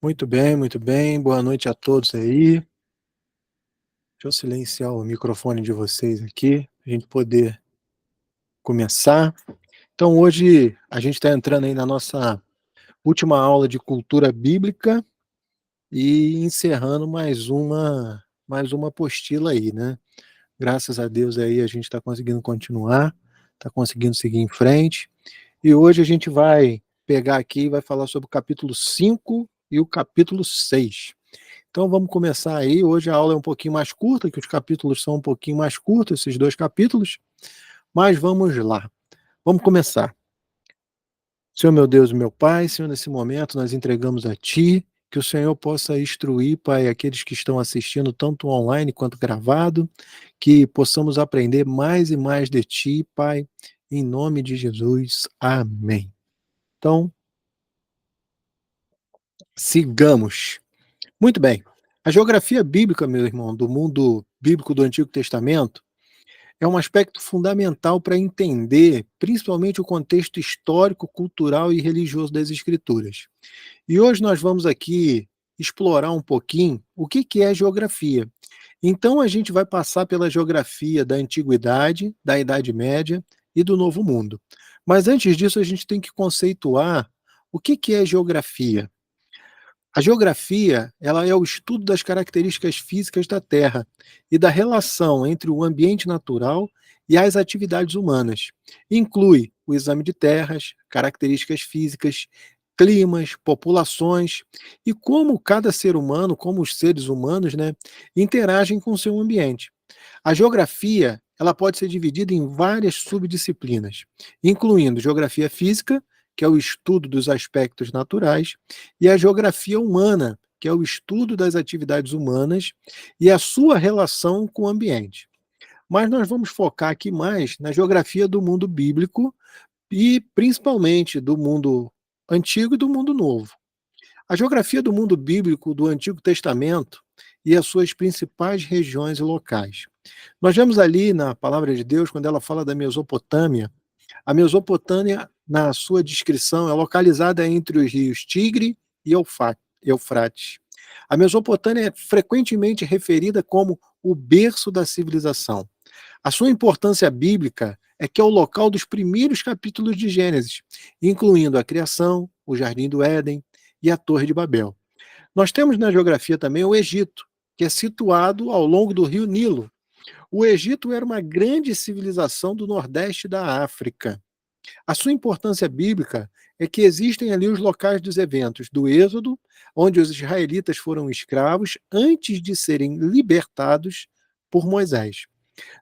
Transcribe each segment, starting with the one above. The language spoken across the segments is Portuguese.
Muito bem, muito bem. Boa noite a todos aí. Deixa eu silenciar o microfone de vocês aqui, para a gente poder começar. Então, hoje a gente está entrando aí na nossa última aula de cultura bíblica e encerrando mais uma apostila aí, né? Graças a Deus aí a gente está conseguindo continuar, está conseguindo seguir em frente. E hoje a gente vai pegar aqui e vai falar sobre o capítulo 5 e o capítulo 6. Então vamos começar aí. Hoje a aula é um pouquinho mais curta, que os capítulos são um pouquinho mais curtos, esses dois capítulos, mas vamos lá. Vamos começar. Senhor meu Deus e meu Pai, Senhor, nesse momento nós entregamos a Ti, que o Senhor possa instruir, Pai, aqueles que estão assistindo, tanto online quanto gravado, que possamos aprender mais e mais de Ti, Pai, em nome de Jesus. Amém. Então, sigamos. Muito bem. A geografia bíblica, meu irmão, do mundo bíblico do Antigo Testamento, é um aspecto fundamental para entender, principalmente, o contexto histórico, cultural e religioso das Escrituras. E hoje nós vamos aqui explorar um pouquinho o que é geografia. Então, a gente vai passar pela geografia da Antiguidade, da Idade Média e do Novo Mundo. Mas antes disso, a gente tem que conceituar o que é geografia. A geografia, ela é o estudo das características físicas da Terra e da relação entre o ambiente natural e as atividades humanas. Inclui o exame de terras, características físicas, climas, populações e como cada ser humano, como os seres humanos, né, interagem com o seu ambiente. A geografia, ela pode ser dividida em várias subdisciplinas, incluindo geografia física, que é o estudo dos aspectos naturais, e a geografia humana, que é o estudo das atividades humanas e a sua relação com o ambiente. Mas nós vamos focar aqui mais na geografia do mundo bíblico e principalmente do mundo antigo e do mundo novo. A geografia do mundo bíblico do Antigo Testamento e as suas principais regiões e locais. Nós vemos ali na palavra de Deus, quando ela fala da Mesopotâmia, a Mesopotâmia, na sua descrição, é localizada entre os rios Tigre e Eufrates. A Mesopotâmia é frequentemente referida como o berço da civilização. A sua importância bíblica é que é o local dos primeiros capítulos de Gênesis, incluindo a criação, o Jardim do Éden e a Torre de Babel. Nós temos na geografia também o Egito, que é situado ao longo do rio Nilo. O Egito era uma grande civilização do nordeste da África. A sua importância bíblica é que existem ali os locais dos eventos do Êxodo, onde os israelitas foram escravos antes de serem libertados por Moisés.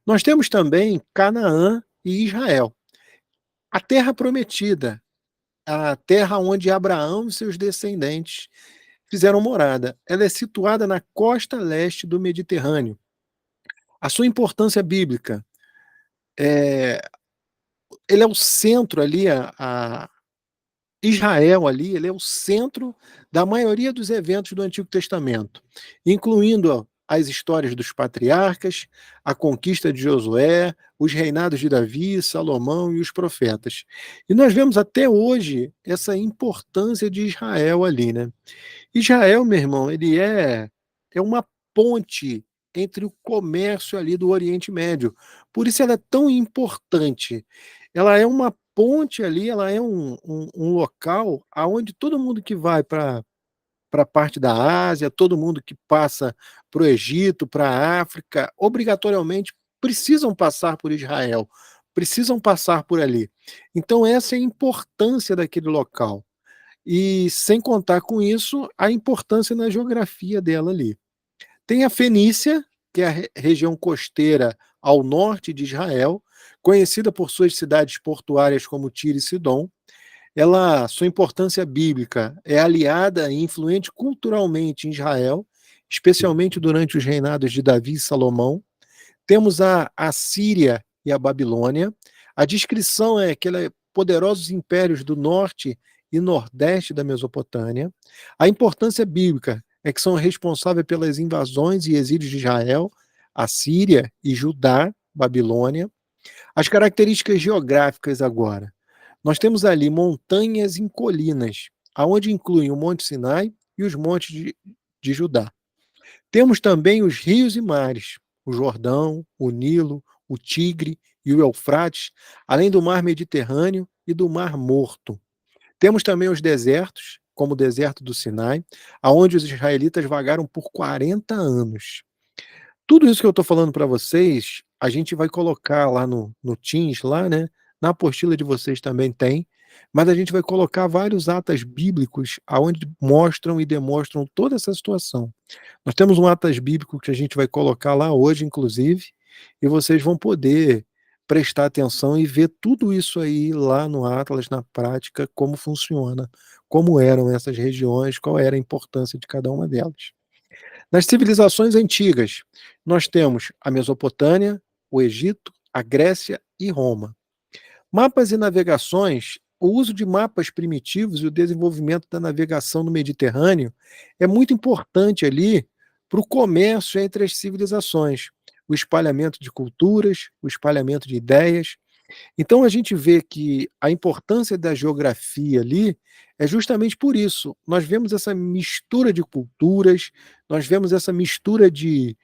Nós temos também Canaã e Israel. A terra prometida, a terra onde Abraão e seus descendentes fizeram morada. Ela é situada na costa leste do Mediterrâneo. A sua importância bíblica é, ele é o centro ali, Israel ali, ele é o centro da maioria dos eventos do Antigo Testamento, incluindo as histórias dos patriarcas, a conquista de Josué, os reinados de Davi, Salomão e os profetas. E nós vemos até hoje essa importância de Israel ali, né? Israel, meu irmão, ele é uma ponte entre o comércio ali do Oriente Médio. Por isso ela é tão importante. Ela é uma ponte ali, ela é um local aonde todo mundo que vai para a parte da Ásia, todo mundo que passa para o Egito, para a África, obrigatoriamente precisam passar por Israel, precisam passar por ali. Então essa é a importância daquele local. E sem contar com isso, a importância na geografia dela ali. Tem a Fenícia, que é a região costeira ao norte de Israel, conhecida por suas cidades portuárias como Tiro e Sidom. Sua importância bíblica é aliada e influente culturalmente em Israel, especialmente durante os reinados de Davi e Salomão. Temos a Síria e a Babilônia. A descrição é que ela é poderosos impérios do norte e nordeste da Mesopotâmia. A importância bíblica é que são responsáveis pelas invasões e exílios de Israel, a Síria e Judá, Babilônia. As características geográficas agora. Nós temos ali montanhas em colinas, aonde incluem o Monte Sinai e os montes de Judá. Temos também os rios e mares, o Jordão, o Nilo, o Tigre e o Eufrates, além do mar Mediterrâneo e do Mar Morto. Temos também os desertos, como o deserto do Sinai, aonde os israelitas vagaram por 40 anos. Tudo isso que eu estou falando para vocês, a gente vai colocar lá no Teams, lá, né? Na apostila de vocês também tem, mas a gente vai colocar vários atas bíblicos aonde mostram e demonstram toda essa situação. Nós temos um Atas bíblico que a gente vai colocar lá hoje, inclusive, e vocês vão poder prestar atenção e ver tudo isso aí lá no Atlas, na prática, como funciona, como eram essas regiões, qual era a importância de cada uma delas. Nas civilizações antigas, nós temos a Mesopotâmia, o Egito, a Grécia e Roma. Mapas e navegações, o uso de mapas primitivos e o desenvolvimento da navegação no Mediterrâneo é muito importante ali para o comércio entre as civilizações, o espalhamento de culturas, o espalhamento de ideias. Então a gente vê que a importância da geografia ali é justamente por isso. Nós vemos essa mistura de culturas, nós vemos essa mistura de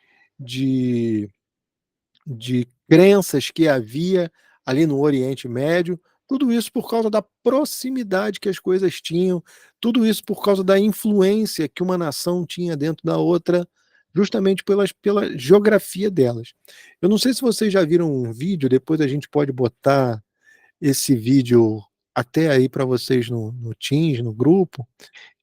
de crenças que havia ali no Oriente Médio, tudo isso por causa da proximidade que as coisas tinham, tudo isso por causa da influência que uma nação tinha dentro da outra, justamente pela geografia delas. Eu não sei se vocês já viram um vídeo, depois a gente pode botar esse vídeo até aí para vocês no Teams, no grupo,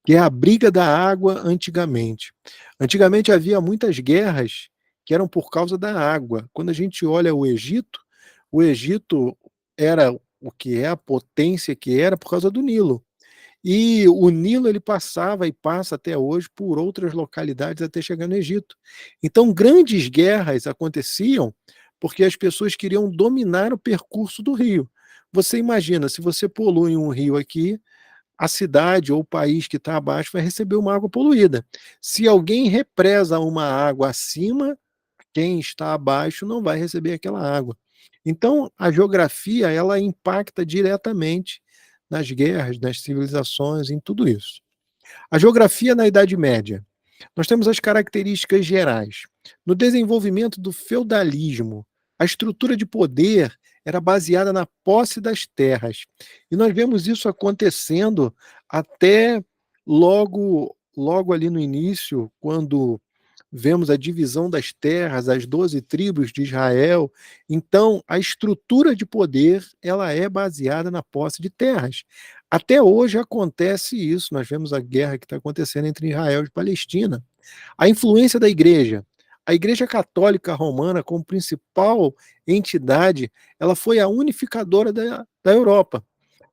que é a briga da água antigamente. Antigamente havia muitas guerras que eram por causa da água. Quando a gente olha o Egito era o que é, a potência que era por causa do Nilo. E o Nilo ele passava e passa até hoje por outras localidades até chegar no Egito. Então grandes guerras aconteciam porque as pessoas queriam dominar o percurso do rio. Você imagina, se você polui um rio aqui, a cidade ou o país que está abaixo vai receber uma água poluída. Se alguém represa uma água acima, quem está abaixo não vai receber aquela água. Então, a geografia, ela impacta diretamente nas guerras, nas civilizações, em tudo isso. A geografia na Idade Média. Nós temos as características gerais. No desenvolvimento do feudalismo, a estrutura de poder era baseada na posse das terras. E nós vemos isso acontecendo até logo ali no início, quando vemos a divisão das terras, as 12 tribos de Israel. Então, a estrutura de poder, ela é baseada na posse de terras. Até hoje acontece isso, nós vemos a guerra que está acontecendo entre Israel e Palestina. A influência da igreja. A Igreja Católica Romana, como principal entidade, ela foi a unificadora da Europa.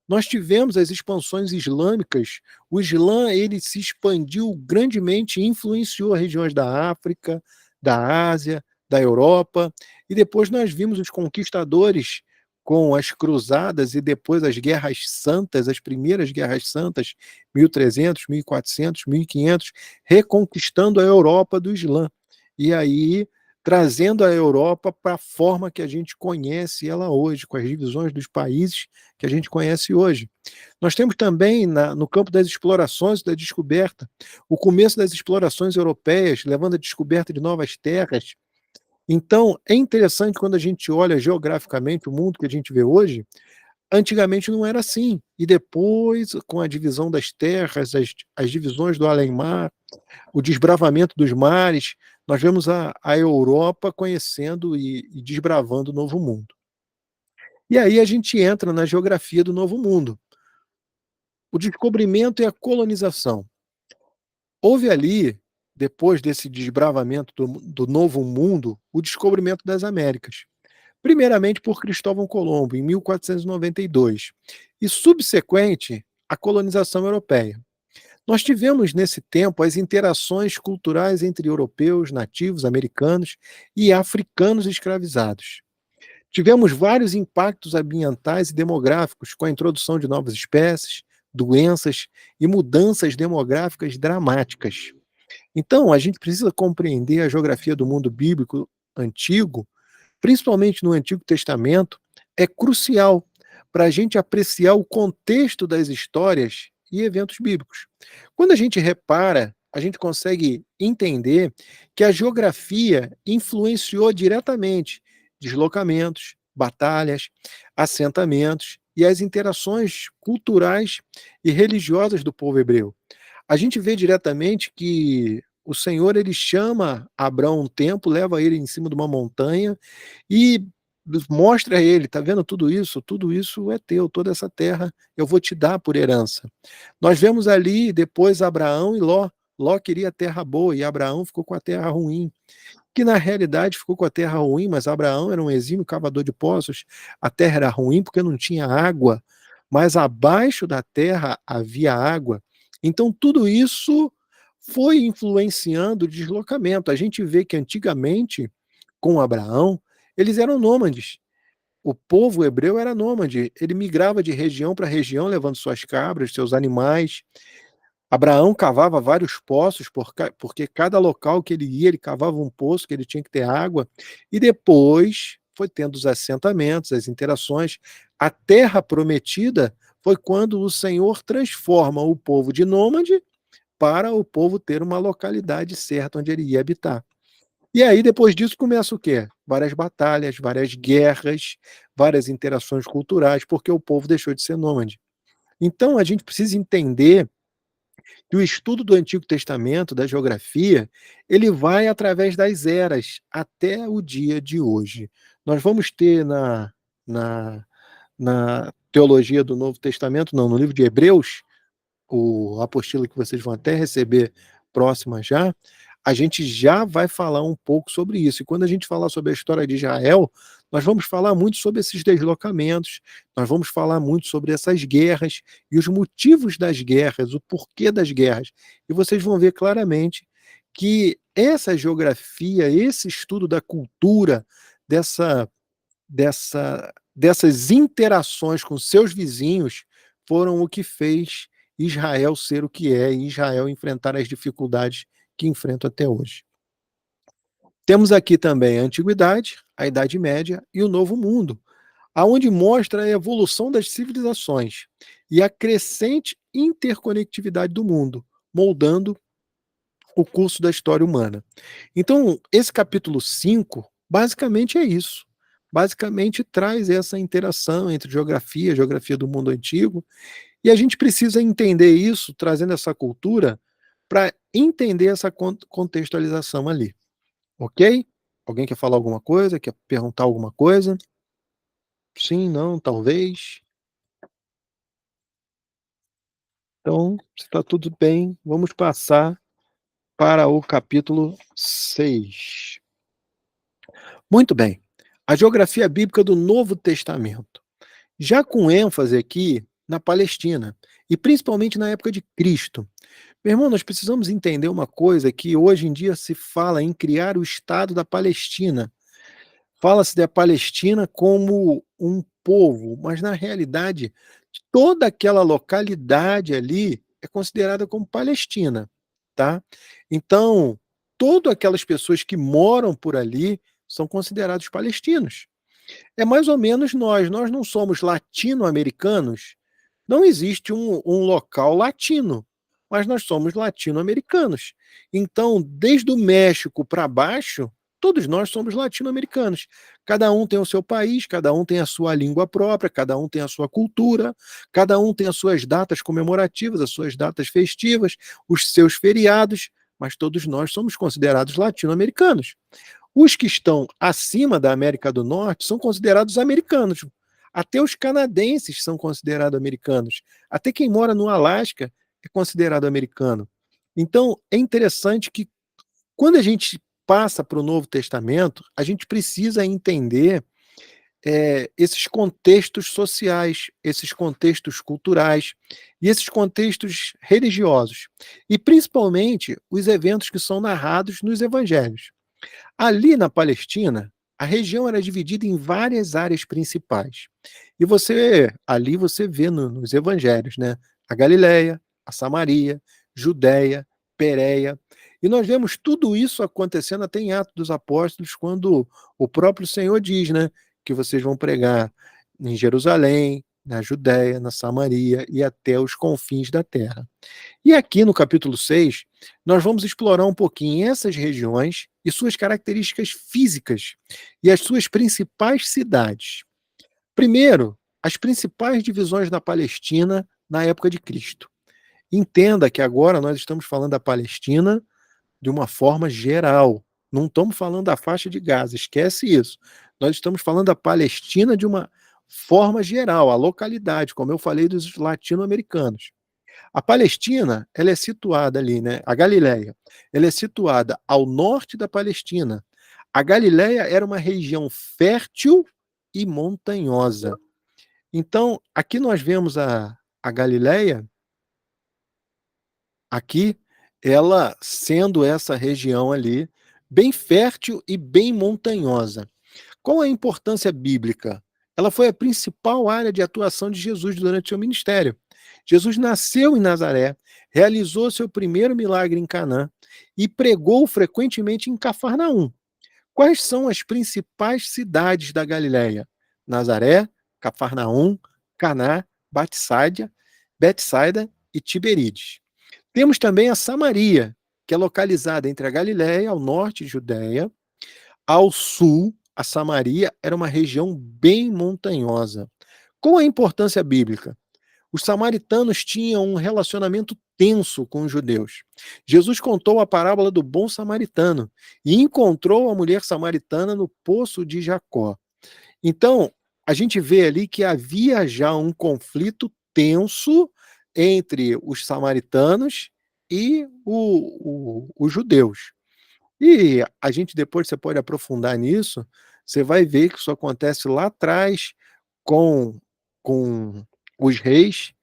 Nós tivemos as expansões islâmicas, o Islã ele se expandiu grandemente e influenciou regiões da África, da Ásia, da Europa, e depois nós vimos os conquistadores com as cruzadas e depois as guerras santas, as primeiras guerras santas, 1300, 1400, 1500, reconquistando a Europa do Islã. E aí trazendo a Europa para a forma que a gente conhece ela hoje, com as divisões dos países que a gente conhece hoje. Nós temos também, no campo das explorações e da descoberta, o começo das explorações europeias, levando à descoberta de novas terras. Então, é interessante quando a gente olha geograficamente o mundo que a gente vê hoje, antigamente não era assim. E depois, com a divisão das terras, as divisões do além-mar, o desbravamento dos mares, nós vemos a Europa conhecendo e desbravando o novo mundo. E aí a gente entra na geografia do novo mundo. O descobrimento e a colonização. Houve ali, depois desse desbravamento do novo mundo, o descobrimento das Américas. Primeiramente por Cristóvão Colombo, em 1492, e subsequente a colonização europeia. Nós tivemos nesse tempo as interações culturais entre europeus, nativos, americanos e africanos escravizados. Tivemos vários impactos ambientais e demográficos com a introdução de novas espécies, doenças e mudanças demográficas dramáticas. Então, a gente precisa compreender a geografia do mundo bíblico antigo, principalmente no Antigo Testamento, é crucial para a gente apreciar o contexto das histórias e eventos bíblicos. Quando a gente repara, a gente consegue entender que a geografia influenciou diretamente deslocamentos, batalhas, assentamentos e as interações culturais e religiosas do povo hebreu. A gente vê diretamente que o Senhor ele chama Abraão um tempo, leva ele em cima de uma montanha e mostra a ele, tá vendo tudo isso? Tudo isso é teu, toda essa terra eu vou te dar por herança. Nós vemos ali depois Abraão e Ló. Ló queria a terra boa e Abraão ficou com a terra ruim, que na realidade ficou com a terra ruim, mas Abraão era um exímio cavador de poços, a terra era ruim porque não tinha água, mas abaixo da terra havia água. Então tudo isso foi influenciando o deslocamento. A gente vê que antigamente, com Abraão, eles eram nômades. O povo hebreu era nômade, ele migrava de região para região, levando suas cabras, seus animais. Abraão cavava vários poços, porque cada local que ele ia, ele cavava um poço que ele tinha que ter água, e depois foi tendo os assentamentos, as interações. A terra prometida foi quando o Senhor transforma o povo de nômade para o povo ter uma localidade certa onde ele ia habitar. E aí, depois disso, começa o quê? Várias batalhas, várias guerras, várias interações culturais, porque o povo deixou de ser nômade. Então, a gente precisa entender que o estudo do Antigo Testamento, da geografia, ele vai através das eras até o dia de hoje. Nós vamos ter na, na teologia do Novo Testamento, não, no livro de Hebreus, o apostila que vocês vão até receber próxima já, a gente já vai falar um pouco sobre isso. E quando a gente falar sobre a história de Israel, nós vamos falar muito sobre esses deslocamentos, nós vamos falar muito sobre essas guerras e os motivos das guerras, o porquê das guerras. E vocês vão ver claramente que essa geografia, esse estudo da cultura, dessas interações com seus vizinhos, foram o que fez Israel ser o que é e Israel enfrentar as dificuldades que enfrenta até hoje. Temos aqui também a Antiguidade, a Idade Média e o Novo Mundo, aonde mostra a evolução das civilizações e a crescente interconectividade do mundo, moldando o curso da história humana. Então, esse capítulo 5, basicamente é isso. Basicamente traz essa interação entre geografia do mundo antigo, e a gente precisa entender isso, trazendo essa cultura, para entender essa contextualização ali. Ok? Alguém quer falar alguma coisa? Quer perguntar alguma coisa? Sim, não, talvez. Então, se está tudo bem, vamos passar para o capítulo 6. Muito bem. A geografia bíblica do Novo Testamento. Já com ênfase aqui na Palestina, e principalmente na época de Cristo. Meu irmão, nós precisamos entender uma coisa que hoje em dia se fala em criar o Estado da Palestina. Fala-se da Palestina como um povo, mas na realidade toda aquela localidade ali é considerada como Palestina, tá? Então, todas aquelas pessoas que moram por ali são considerados palestinos. É mais ou menos nós não somos latino-americanos, não existe um local latino, mas nós somos latino-americanos. Então, desde o México para baixo, todos nós somos latino-americanos. Cada um tem o seu país, cada um tem a sua língua própria, cada um tem a sua cultura, cada um tem as suas datas comemorativas, as suas datas festivas, os seus feriados, mas todos nós somos considerados latino-americanos. Os que estão acima da América do Norte são considerados americanos. Até os canadenses são considerados americanos. Até quem mora no Alasca é considerado americano. Então, é interessante que, quando a gente passa para o Novo Testamento, a gente precisa entender esses contextos sociais, esses contextos culturais e esses contextos religiosos. E, principalmente, os eventos que são narrados nos evangelhos. Ali na Palestina, a região era dividida em várias áreas principais. E ali você vê nos evangelhos, né? A Galileia, a Samaria, Judéia, Pérea. E nós vemos tudo isso acontecendo até em Atos dos Apóstolos, quando o próprio Senhor diz, né, que vocês vão pregar em Jerusalém, na Judéia, na Samaria e até os confins da terra. E aqui no capítulo 6, nós vamos explorar um pouquinho essas regiões e suas características físicas e as suas principais cidades. Primeiro, as principais divisões da Palestina na época de Cristo. Entenda que agora nós estamos falando da Palestina de uma forma geral. Não estamos falando da faixa de Gaza, esquece isso. Nós estamos falando da Palestina de uma forma geral, a localidade, como eu falei dos latino-americanos. A Palestina, ela é situada ali, né? A Galileia, ela é situada ao norte da Palestina. A Galileia era uma região fértil e montanhosa. Então, aqui nós vemos a Galileia, aqui, ela sendo essa região ali, bem fértil e bem montanhosa. Qual a importância bíblica? Ela foi a principal área de atuação de Jesus durante seu ministério. Jesus nasceu em Nazaré, realizou seu primeiro milagre em Canaã e pregou frequentemente em Cafarnaum. Quais são as principais cidades da Galileia? Nazaré, Cafarnaum, Caná, Betsaida e Tiberíades. Temos também a Samaria, que é localizada entre a Galileia, ao norte, Judéia, ao sul, a Samaria era uma região bem montanhosa. Qual a importância bíblica? Os samaritanos tinham um relacionamento tenso com os judeus. Jesus contou a parábola do bom samaritano e encontrou a mulher samaritana no poço de Jacó. Então, a gente vê ali que havia já um conflito tenso entre os samaritanos e os judeus. E a gente depois, você pode aprofundar nisso, você vai ver que isso acontece lá atrás com os reis.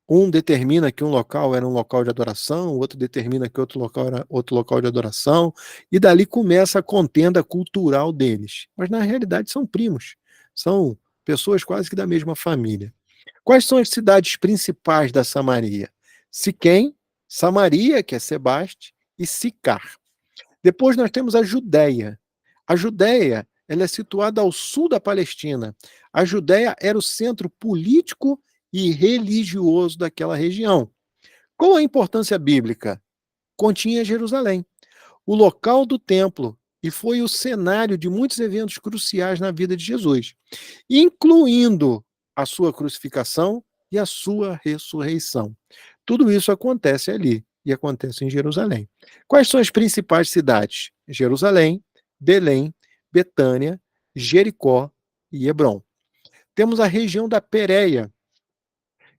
Um determina que um local era um local de adoração, o outro determina que outro local era outro local de adoração, e dali começa a contenda cultural deles. Mas na realidade são primos, são pessoas quase que da mesma família. Quais são as cidades principais da Samaria? Siquém, Samaria, que é Sebaste, e Sicar. Depois nós temos a Judéia. A Judéia, ela é situada ao sul da Palestina. A Judéia era o centro político e religioso daquela região. Qual a importância bíblica? Continha Jerusalém, o local do templo, e foi o cenário de muitos eventos cruciais na vida de Jesus, incluindo a sua crucificação e a sua ressurreição. Tudo isso acontece ali e acontece em Jerusalém. Quais são as principais cidades? Jerusalém, Belém, Betânia, Jericó e Hebrom. Temos a região da Pérea,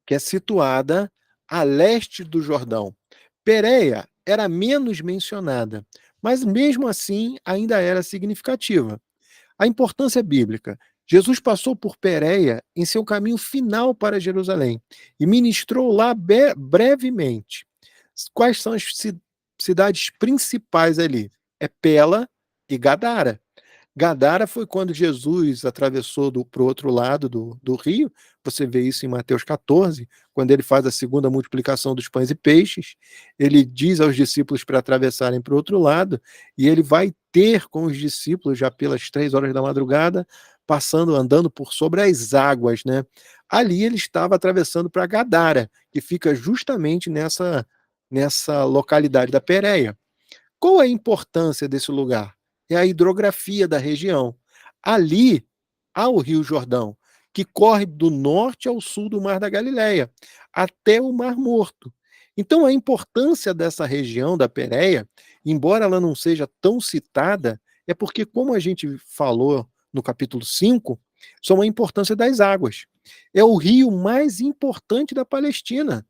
que é situada a leste do Jordão. Pérea era menos mencionada, mas mesmo assim ainda era significativa. A importância bíblica. Jesus passou por Pérea em seu caminho final para Jerusalém e ministrou lá brevemente. Quais são as cidades principais ali? É Pela e Gadara. Gadara foi quando Jesus atravessou para o outro lado do rio. Você vê isso em Mateus 14, quando ele faz a segunda multiplicação dos pães e peixes. Ele diz aos discípulos para atravessarem para o outro lado, e ele vai ter com os discípulos já pelas 3 horas da madrugada, andando por sobre as águas, né? Ali ele estava atravessando para Gadara, que fica justamente nessa localidade da Pérea. Qual a importância desse lugar? É a hidrografia da região. Ali há o Rio Jordão, que corre do norte ao sul do Mar da Galileia, até o Mar Morto. Então, a importância dessa região da Pérea, embora ela não seja tão citada, é porque, como a gente falou no capítulo 5, são a importância das águas. É o rio mais importante da Palestina.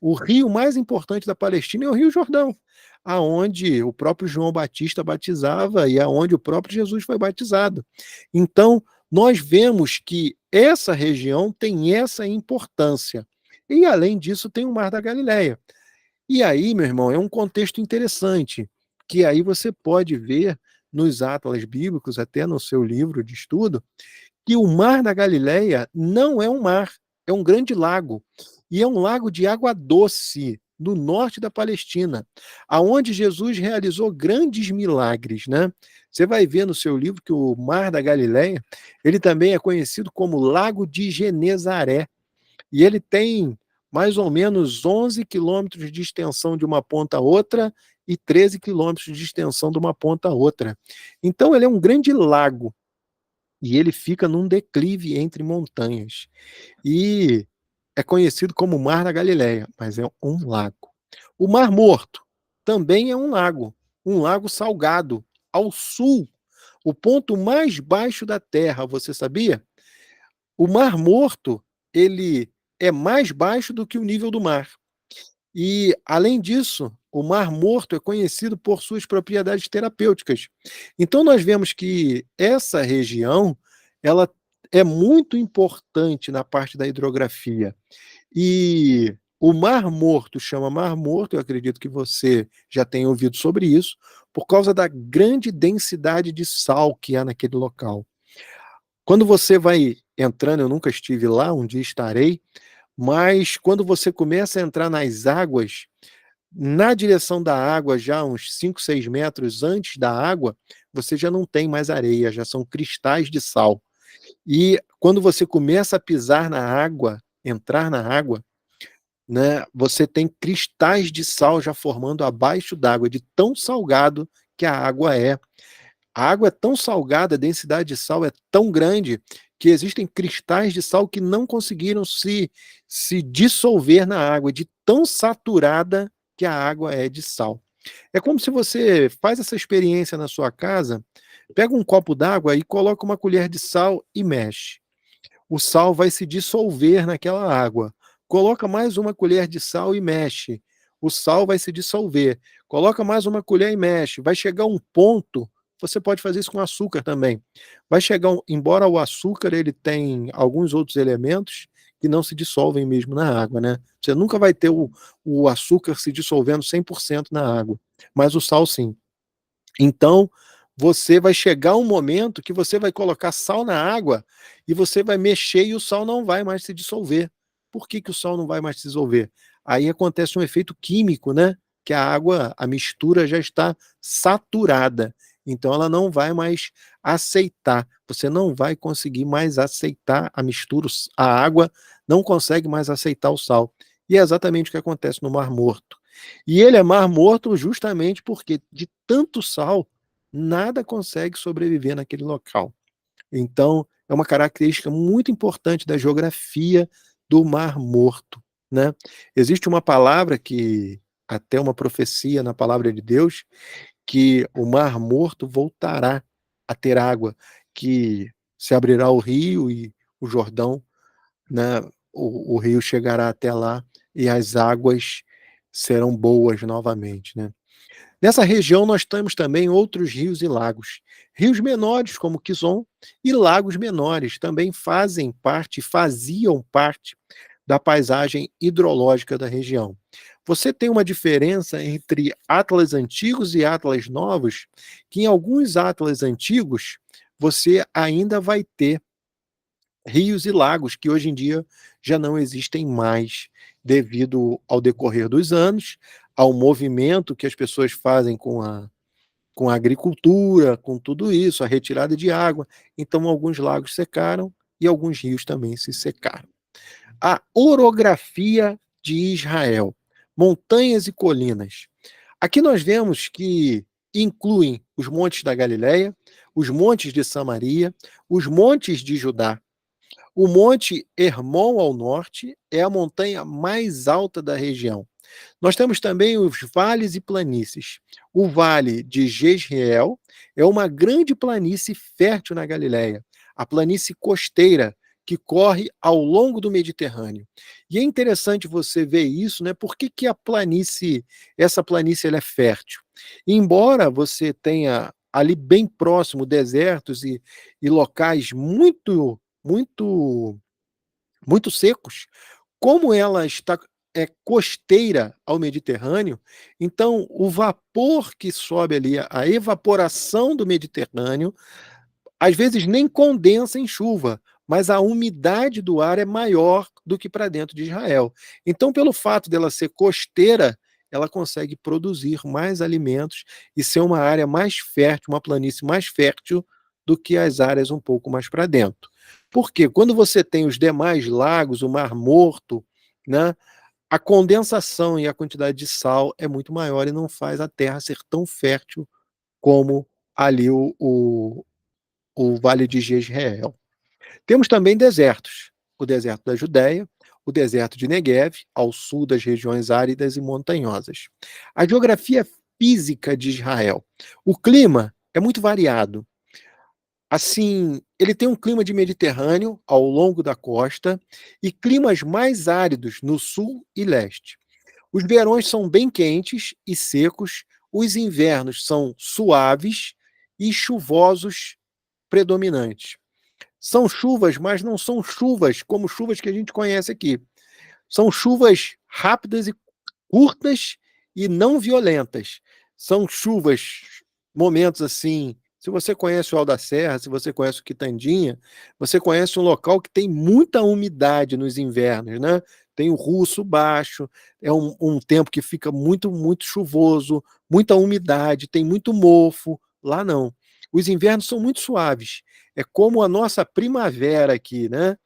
O rio mais importante da Palestina é o Rio Jordão, aonde o próprio João Batista batizava e aonde o próprio Jesus foi batizado. Então, nós vemos que essa região tem essa importância. E, além disso, tem o Mar da Galileia. E aí, meu irmão, é um contexto interessante, que aí você pode ver nos atlas bíblicos, até no seu livro de estudo, que o Mar da Galileia não é um mar, é um grande lago. E é um lago de água doce, no norte da Palestina, aonde Jesus realizou grandes milagres, né. Você vai ver no seu livro que o Mar da Galileia, ele também é conhecido como Lago de Genezaré, e ele tem mais ou menos 11 quilômetros de extensão de uma ponta a outra e 13 quilômetros de extensão de uma ponta a outra. Então ele é um grande lago, e ele fica num declive entre montanhas. E é conhecido como Mar da Galileia, mas é um lago. O Mar Morto também é um lago salgado, ao sul, o ponto mais baixo da Terra, você sabia? O Mar Morto, ele é mais baixo do que o nível do mar. E, além disso, o Mar Morto é conhecido por suas propriedades terapêuticas. Então nós vemos que essa região, ela é muito importante na parte da hidrografia. E o Mar Morto chama Mar Morto, eu acredito que você já tenha ouvido sobre isso, por causa da grande densidade de sal que há naquele local. Quando você vai entrando, eu nunca estive lá, um dia estarei, mas quando você começa a entrar nas águas, na direção da água, já uns 5, 6 metros antes da água, você já não tem mais areia, já são cristais de sal. E quando você começa a pisar na água, entrar na água, né, você tem cristais de sal já formando abaixo d'água, de tão salgado que a água é. A água é tão salgada, a densidade de sal é tão grande, que existem cristais de sal que não conseguiram se dissolver na água, de tão saturada que a água é de sal. É como se você faz essa experiência na sua casa, pega um copo d'água e coloca uma colher de sal e mexe. O sal vai se dissolver naquela água. Coloca mais uma colher de sal e mexe. O sal vai se dissolver. Coloca mais uma colher e mexe. Vai chegar um ponto, você pode fazer isso com açúcar também. Vai chegar embora o açúcar ele tem alguns outros elementos que não se dissolvem mesmo na água, né. Você nunca vai ter o açúcar se dissolvendo 100% na água, mas o sal sim. Então, você vai chegar um momento que você vai colocar sal na água e você vai mexer e o sal não vai mais se dissolver. Por que que o sal não vai mais se dissolver? Aí acontece um efeito químico, né, que a água, a mistura já está saturada, então ela não vai mais aceitar, você não vai conseguir mais aceitar a mistura, a água não consegue mais aceitar o sal. E é exatamente o que acontece no Mar Morto. E ele é Mar Morto justamente porque de tanto sal, nada consegue sobreviver naquele local. Então, é uma característica muito importante da geografia do Mar Morto, né. Existe uma palavra que até uma profecia na palavra de Deus, que o Mar Morto voltará a ter água, que se abrirá o rio e o Jordão, né, o rio chegará até lá e as águas serão boas novamente, né. Nessa região nós temos também outros rios e lagos. Rios menores, como o Quizon, e lagos menores também fazem parte, faziam parte da paisagem hidrológica da região. Você tem uma diferença entre atlas antigos e atlas novos, que em alguns atlas antigos você ainda vai ter rios e lagos que hoje em dia já não existem mais, devido ao decorrer dos anos, ao movimento que as pessoas fazem com a agricultura, com tudo isso, a retirada de água, então alguns lagos secaram e alguns rios também se secaram. A orografia de Israel, montanhas e colinas. Aqui nós vemos que incluem os montes da Galileia, os montes de Samaria, os montes de Judá. O Monte Hermon ao norte é a montanha mais alta da região. Nós temos também os vales e planícies. O vale de Jezreel é uma grande planície fértil na Galileia, a planície costeira que corre ao longo do Mediterrâneo. E é interessante você ver isso, né? Por que que a planície, essa planície ela é fértil? Embora você tenha ali bem próximo desertos e locais muito secos, como ela está costeira ao Mediterrâneo, então o vapor que sobe ali, a evaporação do Mediterrâneo, às vezes nem condensa em chuva, mas a umidade do ar é maior do que para dentro de Israel. Então, pelo fato dela ser costeira, ela consegue produzir mais alimentos e ser uma área mais fértil, uma planície mais fértil do que as áreas um pouco mais para dentro. Porque quando você tem os demais lagos, o Mar Morto, né, a condensação e a quantidade de sal é muito maior e não faz a terra ser tão fértil como ali o Vale de Jezreel. Temos também desertos, o deserto da Judéia, o deserto de Negev, ao sul das regiões áridas e montanhosas. A geografia física de Israel. O clima é muito variado. Assim, ele tem um clima de Mediterrâneo ao longo da costa e climas mais áridos no sul e leste. Os verões são bem quentes e secos, os invernos são suaves e chuvosos predominantes. São chuvas, mas não são chuvas como chuvas que a gente conhece aqui. São chuvas rápidas e curtas e não violentas. São chuvas, momentos assim. Se você conhece o Alto da Serra, se você conhece o Quitandinha, você conhece um local que tem muita umidade nos invernos, né? Tem o Russo baixo, é um tempo que fica muito, muito chuvoso, muita umidade, tem muito mofo. Lá não. Os invernos são muito suaves. É como a nossa primavera aqui, né?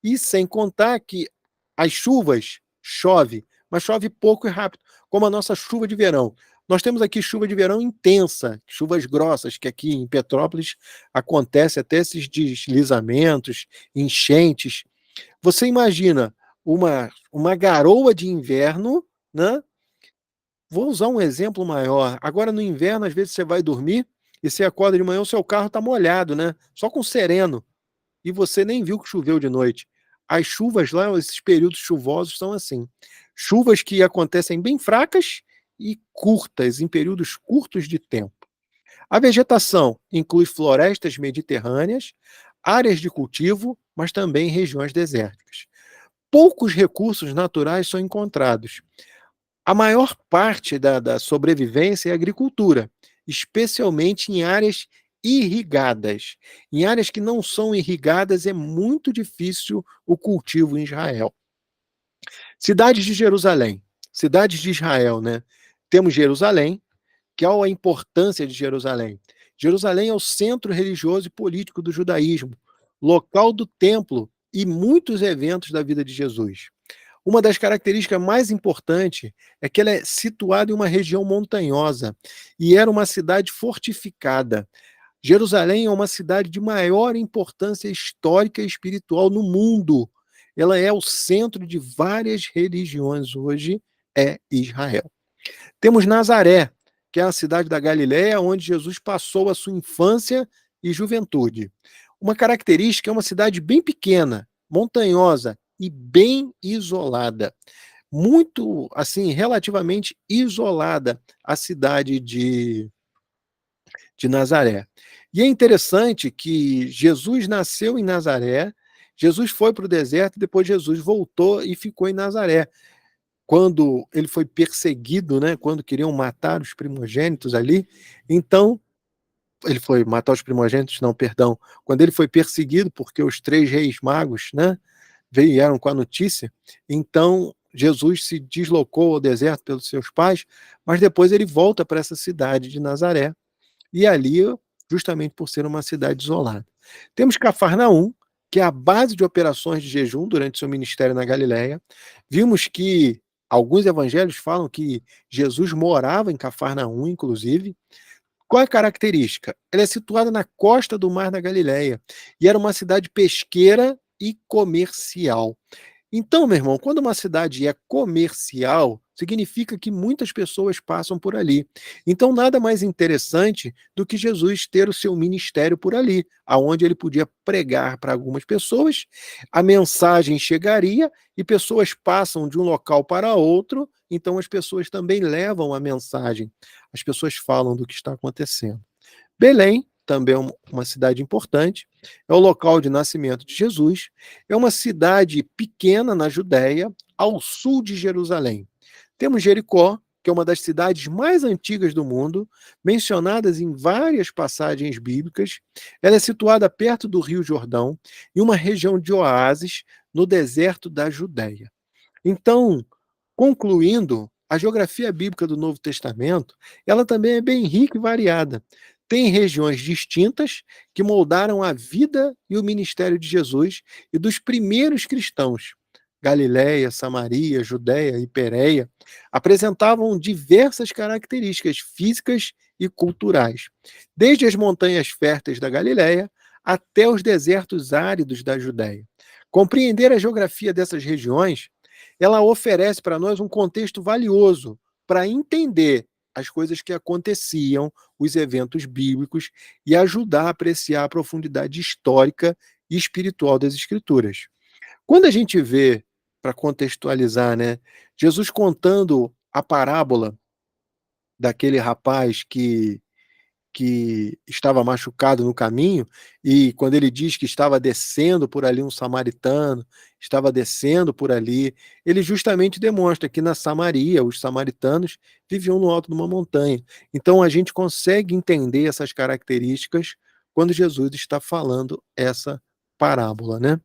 E sem contar que as chuvas chove, mas chove pouco e rápido, como a nossa chuva de verão. Nós temos aqui chuva de verão intensa, chuvas grossas, que aqui em Petrópolis acontece até esses deslizamentos, enchentes. Você imagina uma garoa de inverno, né? Vou usar um exemplo maior. Agora no inverno, às vezes você vai dormir e você acorda de manhã, o seu carro está molhado, né? Só com sereno. E você nem viu que choveu de noite. As chuvas lá, esses períodos chuvosos são assim. Chuvas que acontecem bem fracas e curtas, em períodos curtos de tempo. A vegetação inclui florestas mediterrâneas, áreas de cultivo, mas também regiões desérticas. Poucos recursos naturais são encontrados. A maior parte da sobrevivência é a agricultura, especialmente em áreas irrigadas. Em áreas que não são irrigadas, é muito difícil o cultivo em Israel. Cidades de Jerusalém, cidades de Israel, né? Temos Jerusalém, que é a importância de Jerusalém. Jerusalém é o centro religioso e político do judaísmo, local do templo e muitos eventos da vida de Jesus. Uma das características mais importantes é que ela é situada em uma região montanhosa e era uma cidade fortificada. Jerusalém é uma cidade de maior importância histórica e espiritual no mundo. Ela é o centro de várias religiões hoje, é Israel. Temos Nazaré, que é a cidade da Galiléia, onde Jesus passou a sua infância e juventude. Uma característica é uma cidade bem pequena, montanhosa e bem isolada. Muito, assim, relativamente isolada a cidade de Nazaré. E é interessante que Jesus nasceu em Nazaré, Jesus foi para o deserto, depois Jesus voltou e ficou em Nazaré. Quando ele foi perseguido, né, quando queriam matar os primogênitos ali, então ele foi matar os primogênitos, não, perdão, quando ele foi perseguido porque os 3 reis magos, né, vieram com a notícia, então Jesus se deslocou ao deserto pelos seus pais, mas depois ele volta para essa cidade de Nazaré, e ali, justamente por ser uma cidade isolada. Temos Cafarnaum, que é a base de operações de jejum durante seu ministério na Galiléia. Vimos que alguns evangelhos falam que Jesus morava em Cafarnaum, inclusive. Qual é a característica? Ela é situada na costa do Mar da Galiléia e era uma cidade pesqueira e comercial. Então, meu irmão, quando uma cidade é comercial, significa que muitas pessoas passam por ali. Então, nada mais interessante do que Jesus ter o seu ministério por ali, aonde ele podia pregar para algumas pessoas, a mensagem chegaria e pessoas passam de um local para outro, então as pessoas também levam a mensagem. As pessoas falam do que está acontecendo. Belém, também é uma cidade importante, é o local de nascimento de Jesus, é uma cidade pequena na Judéia, ao sul de Jerusalém. Temos Jericó, que é uma das cidades mais antigas do mundo, mencionadas em várias passagens bíblicas. Ela é situada perto do Rio Jordão, em uma região de oásis, no deserto da Judéia. Então, concluindo, a geografia bíblica do Novo Testamento, ela também é bem rica e variada. Tem regiões distintas que moldaram a vida e o ministério de Jesus e dos primeiros cristãos. Galiléia, Samaria, Judéia e Pérea apresentavam diversas características físicas e culturais, desde as montanhas férteis da Galiléia até os desertos áridos da Judéia. Compreender a geografia dessas regiões, ela oferece para nós um contexto valioso para entender as coisas que aconteciam, os eventos bíblicos, e ajudar a apreciar a profundidade histórica e espiritual das Escrituras. Quando a gente vê, para contextualizar, né, Jesus contando a parábola daquele rapaz que estava machucado no caminho, e quando ele diz que estava descendo por ali um samaritano, estava descendo por ali, ele justamente demonstra que na Samaria, os samaritanos viviam no alto de uma montanha. Então a gente consegue entender essas características quando Jesus está falando essa parábola, né?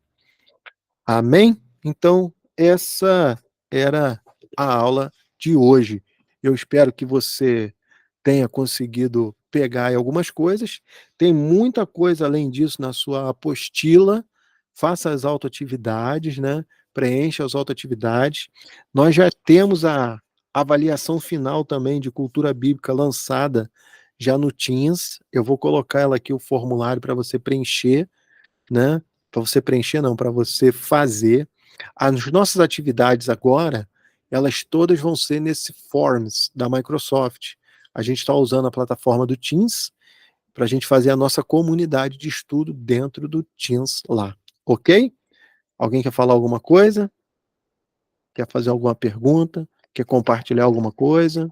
Amém? Então, essa era a aula de hoje. Eu espero que você tenha conseguido pegar aí algumas coisas. Tem muita coisa além disso na sua apostila. Faça as autoatividades, né? Preencha as autoatividades. Nós já temos a avaliação final também de cultura bíblica lançada já no Teams. Eu vou colocar ela aqui, o formulário, para você preencher, né? Para você preencher, não, para você fazer. As nossas atividades agora, elas todas vão ser nesse Forms da Microsoft. A gente está usando a plataforma do Teams para a gente fazer a nossa comunidade de estudo dentro do Teams lá, ok? Alguém quer falar alguma coisa? Quer fazer alguma pergunta? Quer compartilhar alguma coisa?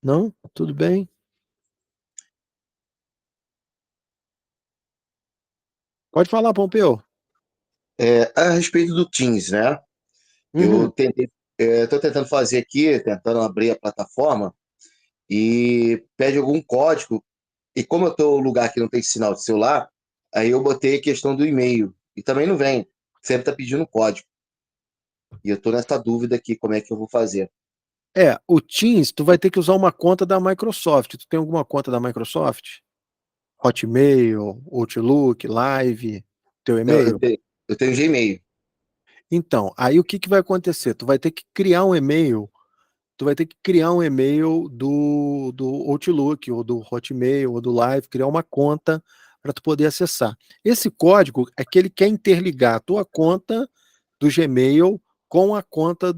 Não? Tudo bem? Pode falar, Pompeu. A respeito do Teams, né? Eu Uhum. tentei, estou tentando fazer aqui, tentando abrir a plataforma e pede algum código. E como eu estou no lugar que não tem sinal de celular, aí eu botei a questão do e-mail e também não vem. Sempre está pedindo código. E eu estou nessa dúvida aqui, como é que eu vou fazer? O Teams, tu vai ter que usar uma conta da Microsoft. Tu tem alguma conta da Microsoft? Hotmail, Outlook, Live, teu Não, eu e-mail? tenho, eu tenho Gmail. Então, aí o que que vai acontecer? Tu vai ter que criar um e-mail, tu vai ter que criar um e-mail do Outlook, ou do Hotmail, ou do Live, criar uma conta para tu poder acessar. Esse código é que ele quer interligar a tua conta do Gmail com a conta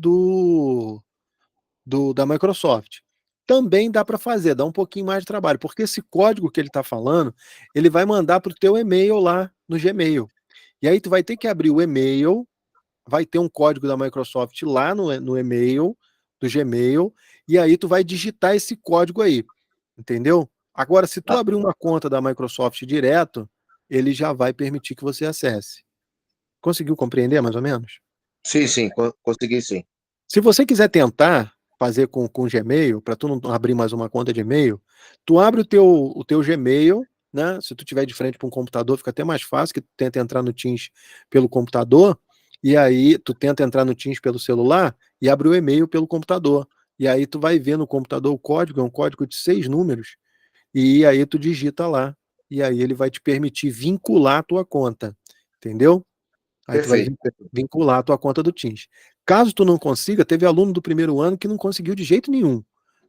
da Microsoft. Também dá para fazer, dá um pouquinho mais de trabalho, porque esse código que ele está falando, ele vai mandar para o teu e-mail lá no Gmail. E aí tu vai ter que abrir o e-mail, vai ter um código da Microsoft lá no e-mail, do Gmail, e aí tu vai digitar esse código aí, entendeu? Agora, se tu Ah, abrir uma conta da Microsoft direto, ele já vai permitir que você acesse. Conseguiu compreender mais ou menos? sim, sim, consegui sim. Se você quiser tentar fazer com Gmail, para tu não abrir mais uma conta de e-mail, tu abre o teu Gmail, né? Se tu tiver de frente para um computador, fica até mais fácil, que tu tenta entrar no Teams pelo computador, e aí tu tenta entrar no Teams pelo celular e abre o e-mail pelo computador. E aí tu vai ver no computador o código, é um código de 6 números, e aí tu digita lá. E aí ele vai te permitir vincular a tua conta, entendeu? Aí tu vai Perfeito. vincular a tua conta do Teams. Caso tu não consiga, teve aluno do primeiro ano que não conseguiu de jeito nenhum.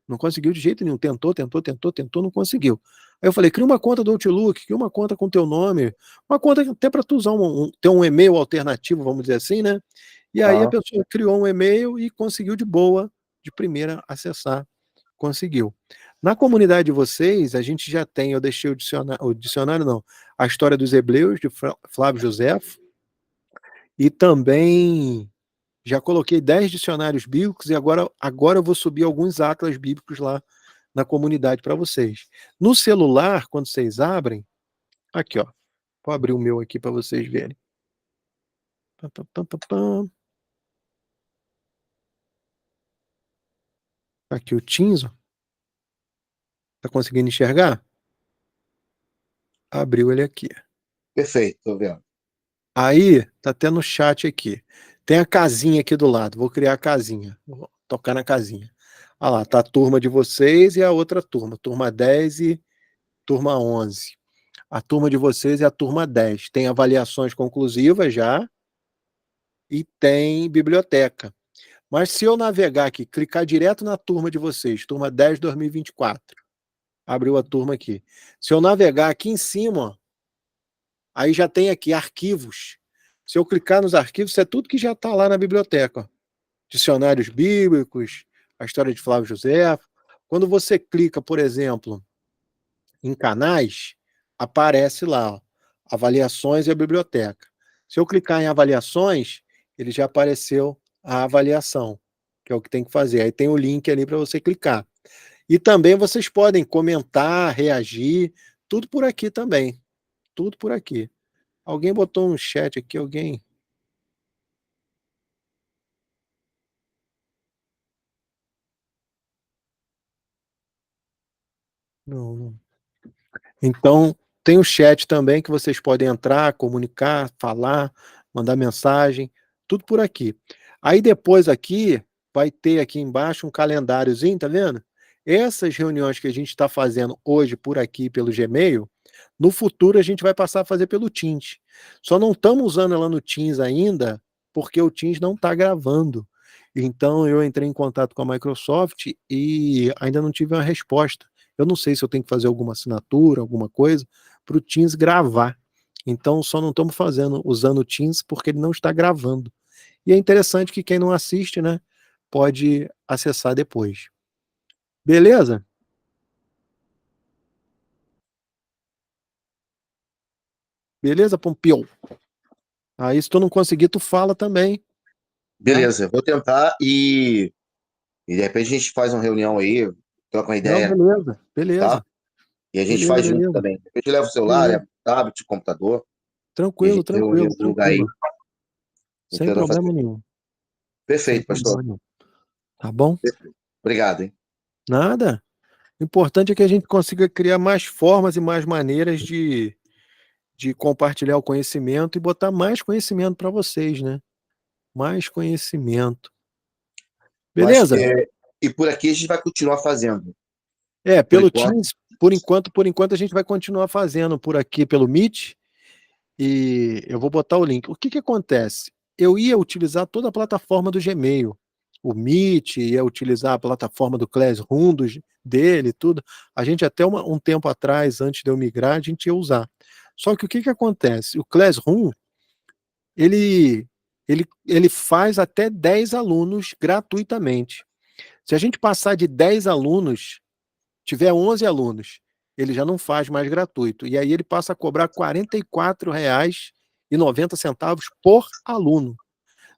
Não conseguiu de jeito nenhum. Tentou, tentou, tentou, tentou, não conseguiu. Aí eu falei, cria uma conta do Outlook, cria uma conta com teu nome, uma conta até para tu usar ter um e-mail alternativo, vamos dizer assim, né? E aí a Tá, pessoa criou um e-mail e conseguiu de boa, de primeira, acessar. Conseguiu. Na comunidade de vocês, a gente já tem, eu deixei o dicionário não, a história dos Hebreus, de Flávio Josefo, e também já coloquei 10 dicionários bíblicos e agora eu vou subir alguns atlas bíblicos lá na comunidade para vocês. No celular, quando vocês abrem, aqui, ó. Vou abrir o meu aqui para vocês verem. Pam, pam, pam, pam, pam. Aqui o Teams, ó. Tá conseguindo enxergar? Abriu ele aqui. Perfeito, tô vendo. Aí, tá tendo chat aqui. Tem a casinha aqui do lado. Vou criar a casinha. Vou tocar na casinha. Olha lá, tá a turma de vocês e a outra turma. Turma 10 e turma 11. A turma de vocês é a turma 10. Tem avaliações conclusivas já e tem biblioteca. Mas se eu navegar aqui, clicar direto na turma de vocês, turma 10 2024, abriu a turma aqui. Se eu navegar aqui em cima, ó, aí já tem aqui arquivos. Se eu clicar nos arquivos, isso é tudo que já está lá na biblioteca. Ó. Dicionários bíblicos, a história de Flávio José. Quando você clica, por exemplo, em canais, aparece lá, ó, avaliações e a biblioteca. Se eu clicar em avaliações, ele já apareceu a avaliação, que é o que tem que fazer. Aí tem o link ali para você clicar. E também vocês podem comentar, reagir, tudo por aqui também. Tudo por aqui. Alguém botou um chat aqui, alguém? Não, não. Então, tem o chat também que vocês podem entrar, comunicar, falar, mandar mensagem, tudo por aqui. Aí depois aqui, vai ter aqui embaixo um calendáriozinho, tá vendo? Essas reuniões que a gente está fazendo hoje por aqui pelo Gmail, no futuro a gente vai passar a fazer pelo Teams. Só não estamos usando ela no Teams ainda, porque o Teams não está gravando. Então eu entrei em contato com a Microsoft e ainda não tive uma resposta. Eu não sei se eu tenho que fazer alguma assinatura, alguma coisa, para o Teams gravar. Então só não estamos usando o Teams porque ele não está gravando. E é interessante que quem não assiste, né, pode acessar depois. Beleza? Beleza, Pompeu? Aí se tu não conseguir, tu fala também. Tá? Beleza, vou tentar e de repente a gente faz uma reunião aí, troca uma Não, ideia, beleza, tá? beleza, E a gente beleza, faz junto beleza, também. A gente leva o celular, beleza. leva o tablet, o computador, e a Tranquilo, gente reúne em tranquilo, algum lugar aí tranquilo. e Sem tenta problema fazer. nenhum. Sem Perfeito, pastor. problema nenhum. Tá bom? Perfeito. Obrigado, hein? Nada. O importante é que a gente consiga criar mais formas e mais maneiras de compartilhar o conhecimento e botar mais conhecimento para vocês, né? Mais conhecimento. Mas, Beleza? e por aqui a gente vai continuar fazendo. Por Pelo enquanto, Teams, por enquanto a gente vai continuar fazendo por aqui pelo Meet e eu vou botar o link. O que que acontece? Eu ia utilizar toda a plataforma do Gmail, o Meet, ia utilizar a plataforma do Classroom dele, tudo. A gente até um tempo atrás, antes de eu migrar, a gente ia usar. Só que o que que acontece? O Classroom, ele, ele faz até 10 alunos gratuitamente. Se a gente passar de 10 alunos, tiver 11 alunos, ele já não faz mais gratuito. E aí ele passa a cobrar R$ 44,90 por aluno.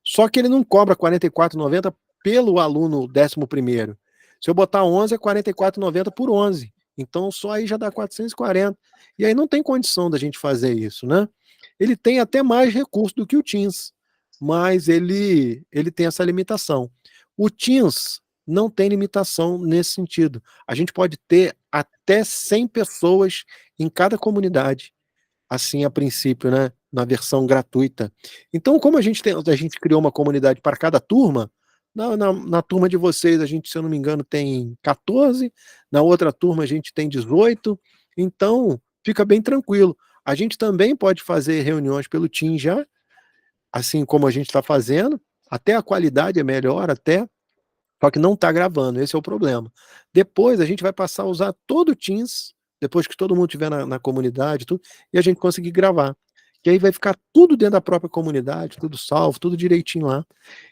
Só que ele não cobra R$ 44,90 pelo aluno 11º. Se eu botar 11, é R$ 44,90 por 11. Então só aí já dá 440. E aí não tem condição da gente fazer isso, né? Ele tem até mais recurso do que o Teams, mas ele tem essa limitação. O Teams não tem limitação nesse sentido. A gente pode ter até 100 pessoas em cada comunidade, assim a princípio, né, na versão gratuita. Então, como a gente criou uma comunidade para cada turma, na turma de vocês, a gente, se eu não me engano, tem 14, na outra turma a gente tem 18, então fica bem tranquilo. A gente também pode fazer reuniões pelo Teams já, assim como a gente está fazendo, até a qualidade é melhor, até, só que não está gravando, esse é o problema. Depois a gente vai passar a usar todo o Teams, depois que todo mundo estiver na comunidade, tudo, e a gente conseguir gravar. Que aí vai ficar tudo dentro da própria comunidade, tudo salvo, tudo direitinho lá.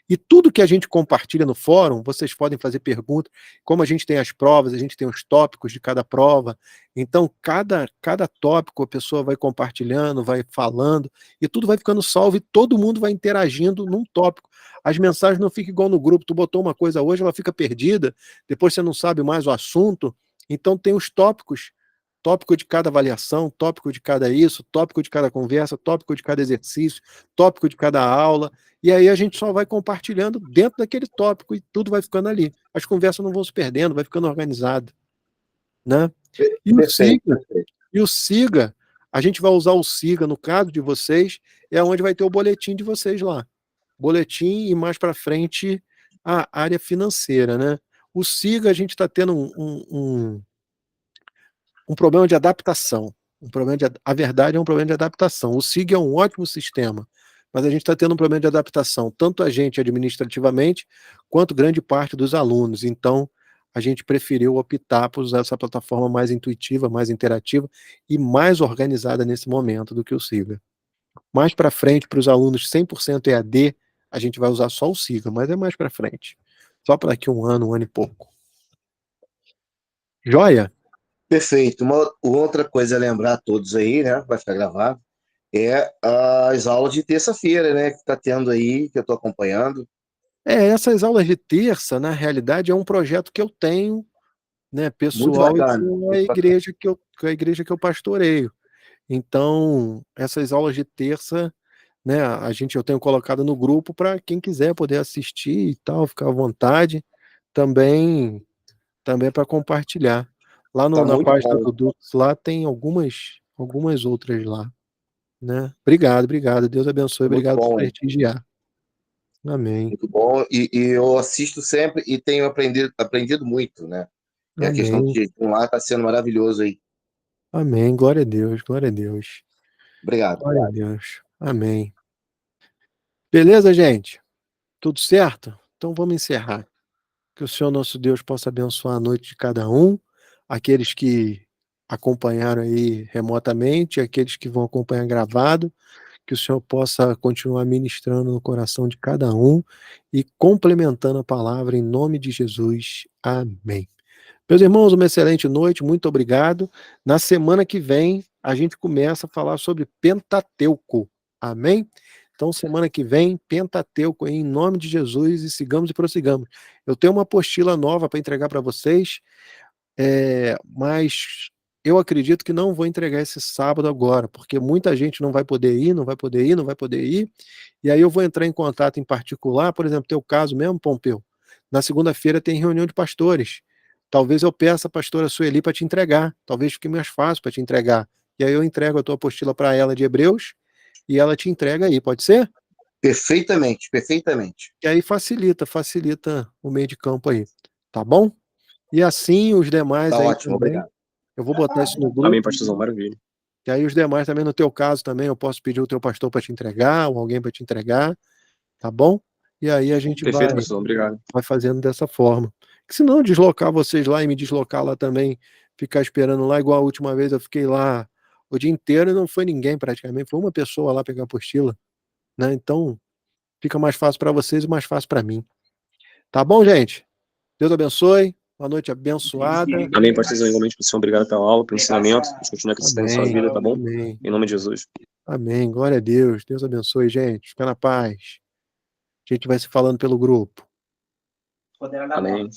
E tudo que a gente compartilha no fórum, vocês podem fazer perguntas. Como a gente tem as provas, a gente tem os tópicos de cada prova. Então, cada tópico a pessoa vai compartilhando, vai falando, e tudo vai ficando salvo e todo mundo vai interagindo num tópico. As mensagens não ficam igual no grupo. Tu botou uma coisa hoje, ela fica perdida, depois você não sabe mais o assunto. Então, tem os tópicos tópico de cada avaliação, tópico de cada isso, tópico de cada conversa, tópico de cada exercício, tópico de cada aula, e aí a gente só vai compartilhando dentro daquele tópico e tudo vai ficando ali. As conversas não vão se perdendo, vai ficando organizado, né? E o Perfeito, SIGA, perfeito. a gente vai usar o SIGA, no caso de vocês, é onde vai ter o boletim de vocês lá. Boletim e mais para frente a área financeira, né? O SIGA, a gente está tendo um problema de adaptação. A verdade é um problema de adaptação. O SIG é um ótimo sistema, mas a gente está tendo um problema de adaptação, tanto a gente administrativamente, quanto grande parte dos alunos. Então, a gente preferiu optar por usar essa plataforma mais intuitiva, mais interativa e mais organizada nesse momento do que o SIGA. Mais para frente, para os alunos 100% EAD, a gente vai usar só o SIGA, mas é mais para frente. Só para daqui um ano e pouco. Joia? Perfeito. Uma outra coisa a lembrar a todos aí, né? Vai ficar gravado, é as aulas de terça-feira, né? Que está tendo aí, que eu estou acompanhando. Essas aulas de terça, na realidade, é um projeto que eu tenho, né, Muito pessoal, e bacana, com a muito bacana. igreja que eu pastoreio. Então, essas aulas de terça, né, eu tenho colocado no grupo para quem quiser poder assistir e tal, ficar à vontade, também para compartilhar. Lá Tá na muito página bom, do Dux, lá tem algumas outras lá, né? Obrigado, Deus abençoe, tá muito obrigado por bom, hein? prestigiar. Amém, Muito bom. E eu assisto sempre e tenho aprendido muito, né? E a questão do amém, jejum lá está sendo maravilhoso aí. amém, glória a Deus, glória a Deus. Obrigado. Glória a Deus. Amém. Beleza, gente? Tudo certo? Então vamos encerrar. Que o Senhor nosso Deus possa abençoar a noite de cada um, aqueles que acompanharam aí remotamente, aqueles que vão acompanhar gravado, que o Senhor possa continuar ministrando no coração de cada um e complementando a palavra em nome de Jesus. Amém. Meus irmãos, uma excelente noite, muito obrigado. Na semana que vem, a gente começa a falar sobre Pentateuco. Amém? Então, semana que vem, Pentateuco, em nome de Jesus, e sigamos e prossigamos. Eu tenho uma apostila nova para entregar para vocês, mas eu acredito que não vou entregar esse sábado agora, porque muita gente não vai poder ir, não vai poder ir, não vai poder ir, e aí eu vou entrar em contato em particular, por exemplo, teu caso mesmo, Pompeu, na segunda-feira tem reunião de pastores, talvez eu peça a pastora Sueli para te entregar, talvez fique mais fácil para te entregar, e aí eu entrego a tua apostila para ela de Hebreus, e ela te entrega aí, pode ser? Perfeitamente, perfeitamente. E aí facilita o meio de campo aí, tá bom? E assim os demais Tá aí ótimo, também, obrigado. eu vou botar isso no Amém, grupo, pastorzão, maravilha. e aí os demais também, no teu caso também, eu posso pedir o teu pastor para te entregar, ou alguém para te entregar, tá bom? E aí a gente Perfeito, vai pastorzão, obrigado. fazendo dessa forma. Que se não deslocar vocês lá e me deslocar lá também, ficar esperando lá, igual a última vez eu fiquei lá o dia inteiro e não foi ninguém praticamente, foi uma pessoa lá pegar a apostila, né? Então fica mais fácil para vocês e mais fácil para mim. Tá bom, gente? Deus abençoe, uma noite abençoada. Amém, pastorzão, igualmente, pastorzão, obrigado pela aula, pelo ensinamento. Deus continue acrescentando na sua Amém, vida, tá bom? amém, Em nome de Jesus. amém. Glória a Deus. Deus abençoe, gente. Fica na paz. A gente vai se falando pelo grupo. Amém.